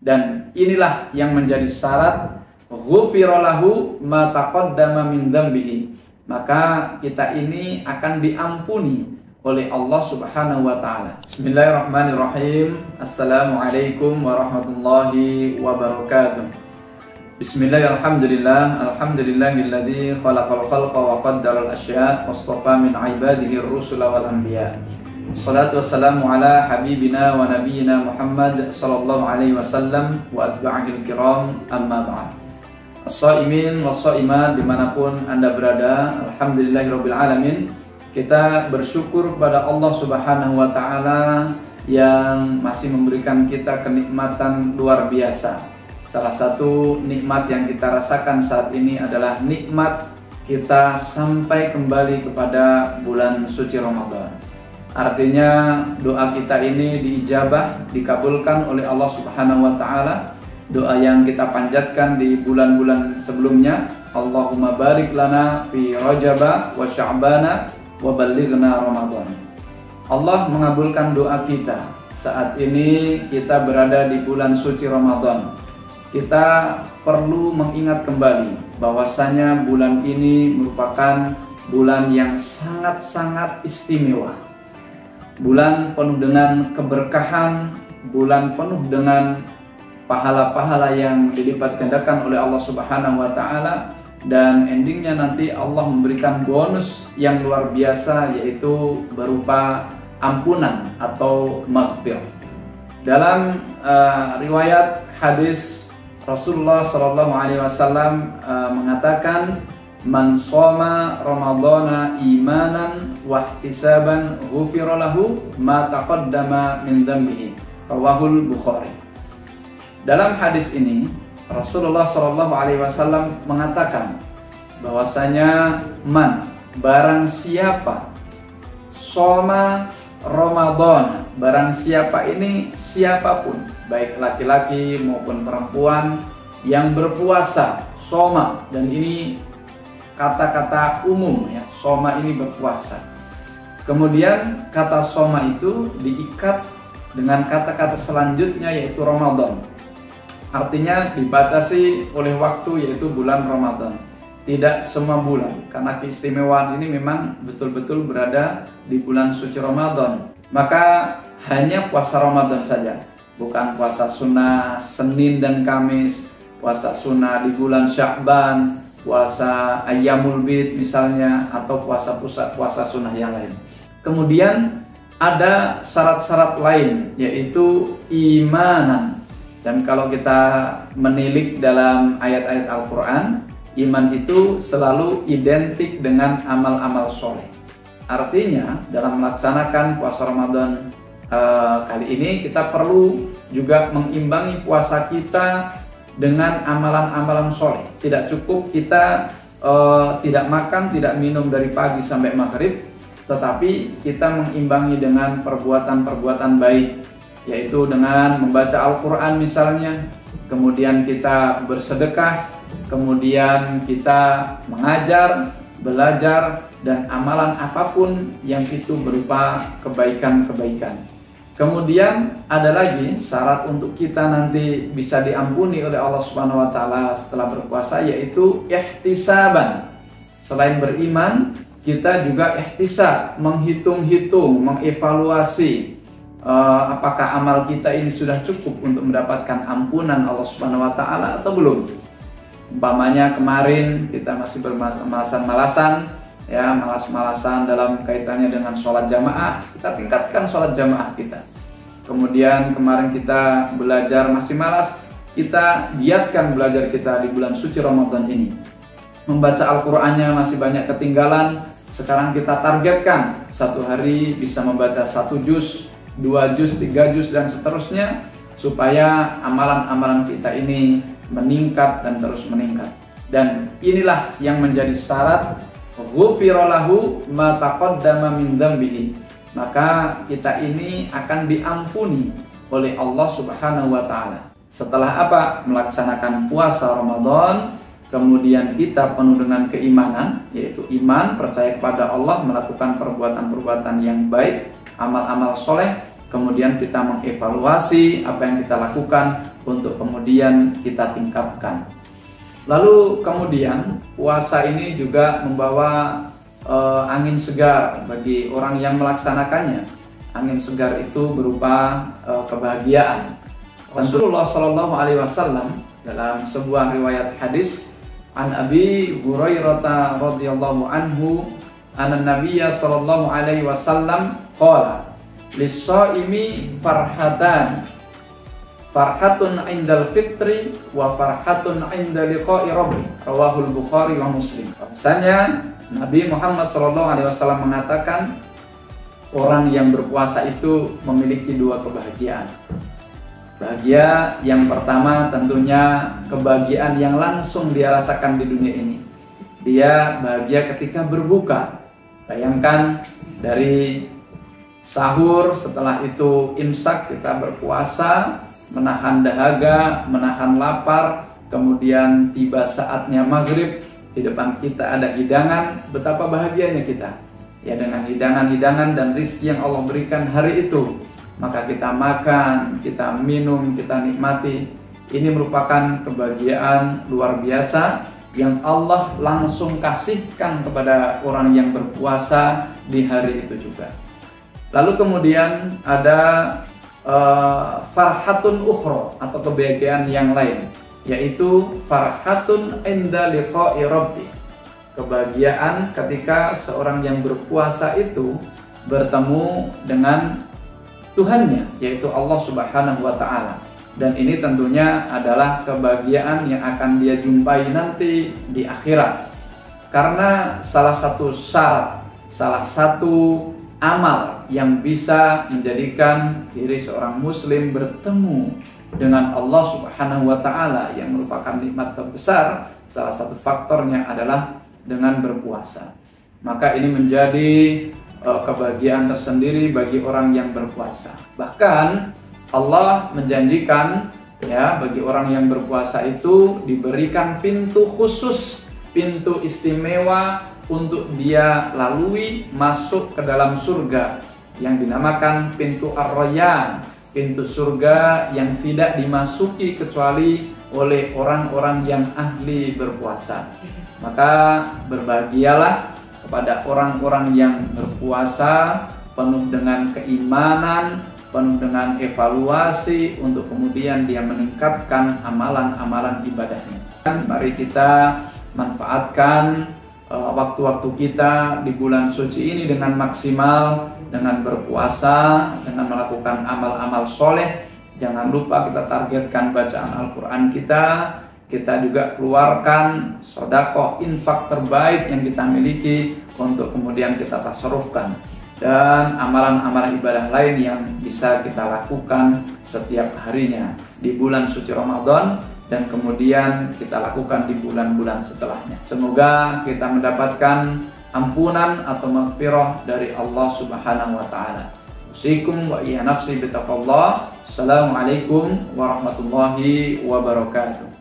Dan inilah yang menjadi syarat ghufira lahu ma taqaddama min dzambihi. Maka kita ini akan diampuni oleh Allah Subhanahu wa taala. Bismillahirrahmanirrahim. Assalamualaikum warahmatullahi wabarakatuh. Bismillah, alhamdulillahilladzi khalaqal khalqa wa qaddaral asya' wastafa min ibadihi ar-rusula wal anbiya. Wassalatu wassalamu ala habibina wa nabiyyina Muhammad sallallahu alaihi wasallam wa atba'ihil kiram, amma ba'd. As-shaimin was-shaimat dimanapun Anda berada, alhamdulillahirabbil alamin. Kita bersyukur kepada Allah Subhanahu wa taala yang masih memberikan kita kenikmatan luar biasa. Salah satu nikmat yang kita rasakan saat ini adalah nikmat kita sampai kembali kepada bulan suci Ramadan. Artinya doa kita ini diijabah, dikabulkan oleh Allah Subhanahu wa taala. Doa yang kita panjatkan di bulan-bulan sebelumnya, Allahumma barik lana fi Rajab wa Sya'ban wa ballighna Ramadan. Allah mengabulkan doa kita. Saat ini kita berada di bulan suci Ramadan. Kita perlu mengingat kembali bahwasanya bulan ini merupakan bulan yang sangat-sangat istimewa. Bulan penuh dengan keberkahan, bulan penuh dengan pahala-pahala yang dilipat gandakan oleh Allah Subhanahu wa taala, dan endingnya nanti Allah memberikan bonus yang luar biasa, yaitu berupa ampunan atau maghfirah. Dalam riwayat hadis Rasulullah sallallahu alaihi wasallam mengatakan, man shoma ramadhana imanan wa ihtisaban ghufira lahu ma taqaddama min dzambihi. Rawahul Bukhari. Dalam hadis ini Rasulullah sallallahu alaihi wasallam mengatakan bahwasanya man, barang siapa, shoma Ramadan, barang siapa ini siapapun, baik laki-laki maupun perempuan yang berpuasa, shoma, dan ini kata-kata umum ya, shoma ini berpuasa. Kemudian kata shoma itu diikat dengan kata-kata selanjutnya, yaitu Ramadan. Artinya dibatasi oleh waktu, yaitu bulan Ramadan. Tidak semua bulan, karena keistimewaan ini memang betul-betul berada di bulan suci Ramadan. Maka hanya puasa Ramadan saja, bukan puasa sunnah Senin dan Kamis, puasa sunnah di bulan Sya'ban, puasa Ayyamul Bid misalnya, atau puasa sunnah yang lain. Kemudian ada syarat-syarat lain, yaitu imanan. Dan kalau kita menilik dalam ayat-ayat Al-Quran, iman itu selalu identik dengan amal-amal soleh. Artinya dalam melaksanakan puasa Ramadan kali ini, kita perlu juga mengimbangi puasa kita dengan amalan-amalan soleh. Tidak cukup kita tidak makan, tidak minum dari pagi sampai maghrib, tetapi kita mengimbangi dengan perbuatan-perbuatan baik, yaitu dengan membaca Al-Quran misalnya, kemudian kita bersedekah, kemudian kita mengajar, belajar, dan amalan apapun yang itu berupa kebaikan-kebaikan. Kemudian ada lagi syarat untuk kita nanti bisa diampuni oleh Allah Subhanahu wa taala setelah berpuasa, yaitu ihtisaban. Selain beriman, kita juga ihtisab, menghitung-hitung, mengevaluasi apakah amal kita ini sudah cukup untuk mendapatkan ampunan Allah Subhanahu wa taala atau belum. Umpamanya kemarin kita masih bermalas-malasan ya, malas-malasan dalam kaitannya dengan sholat jamaah, kita tingkatkan sholat jamaah kita. Kemudian kemarin kita belajar masih malas, kita giatkan belajar kita di bulan suci Ramadan ini. Membaca Al-Qur'annya masih banyak ketinggalan, sekarang kita targetkan satu hari bisa membaca 1 juz, 2 juz, 3 juz, dan seterusnya, supaya amalan-amalan kita ini meningkat dan terus meningkat. Dan inilah yang menjadi syarat ghufira lahu ma taqaddama min dzambihi. Maka kita ini akan diampuni oleh Allah Subhanahu wa taala. Setelah apa? Melaksanakan puasa Ramadan, kemudian kita penuh dengan keimanan, yaitu iman, percaya kepada Allah, melakukan perbuatan-perbuatan yang baik, amal-amal soleh, kemudian kita mengevaluasi apa yang kita lakukan untuk kemudian kita tingkatkan. Lalu kemudian puasa ini juga membawa angin segar bagi orang yang melaksanakannya. Angin segar itu berupa kebahagiaan. Rasulullah Shallallahu Alaihi Wasallam dalam sebuah riwayat hadis an Abi Hurairah radhiyallahu anhu anna Nabiyya Shallallahu Alaihi Wasallam qala lis-shaimi farhatun indal fitri wa farhatun inda liqa'i rabbi, rawahul Bukhari wa Muslim. Bahasanya Nabi Muhammad SAW mengatakan orang yang berpuasa itu memiliki dua kebahagiaan. Bahagia yang pertama tentunya kebahagiaan yang langsung dia rasakan di dunia ini. Dia bahagia ketika berbuka. Bayangkan dari sahur, setelah itu imsak, kita berpuasa, menahan dahaga, menahan lapar, kemudian tiba saatnya maghrib, di depan kita ada hidangan, betapa bahagianya kita. Ya, dengan hidangan-hidangan dan rizki yang Allah berikan hari itu, maka kita makan, kita minum, kita nikmati. Ini merupakan kebahagiaan luar biasa yang Allah langsung kasihkan kepada orang yang berpuasa di hari itu juga. Lalu kemudian ada farhatun ukhra atau kebahagiaan yang lain, yaitu farhatun inda liqa'i rabbi. Kebahagiaan ketika seorang yang berpuasa itu bertemu dengan Tuhannya, yaitu Allah Subhanahu wa Ta'ala. Dan ini tentunya adalah kebahagiaan yang akan dia jumpai nanti di akhirat. Karena salah satu syarat, salah satu amal yang bisa menjadikan diri seorang muslim bertemu dengan Allah Subhanahu wa Ta'ala yang merupakan nikmat terbesar, salah satu faktornya adalah dengan berpuasa. Maka ini menjadi kebahagiaan tersendiri bagi orang yang berpuasa. Bahkan Allah menjanjikan ya, bagi orang yang berpuasa itu diberikan pintu khusus, pintu istimewa untuk dia lalui masuk ke dalam surga yang dinamakan pintu Ar-Rayyan, pintu surga yang tidak dimasuki kecuali oleh orang-orang yang ahli berpuasa. Maka berbahagialah kepada orang-orang yang berpuasa penuh dengan keimanan, penuh dengan evaluasi untuk kemudian dia meningkatkan amalan-amalan ibadahnya. Dan mari kita manfaatkan waktu-waktu kita di bulan suci ini dengan maksimal, dengan berpuasa, dengan melakukan amal-amal soleh. Jangan lupa kita targetkan bacaan Al-Quran kita juga keluarkan sedekah infak terbaik yang kita miliki untuk kemudian kita tasarrufkan, dan amalan-amalan ibadah lain yang bisa kita lakukan setiap harinya di bulan suci Ramadan dan kemudian kita lakukan di bulan-bulan setelahnya. Semoga kita mendapatkan ampunan atau maghfirah dari Allah Subhanahu wa Ta'ala. Usikum wa iya nafsi bitaqwallah. Assalamualaikum warahmatullahi wabarakatuh.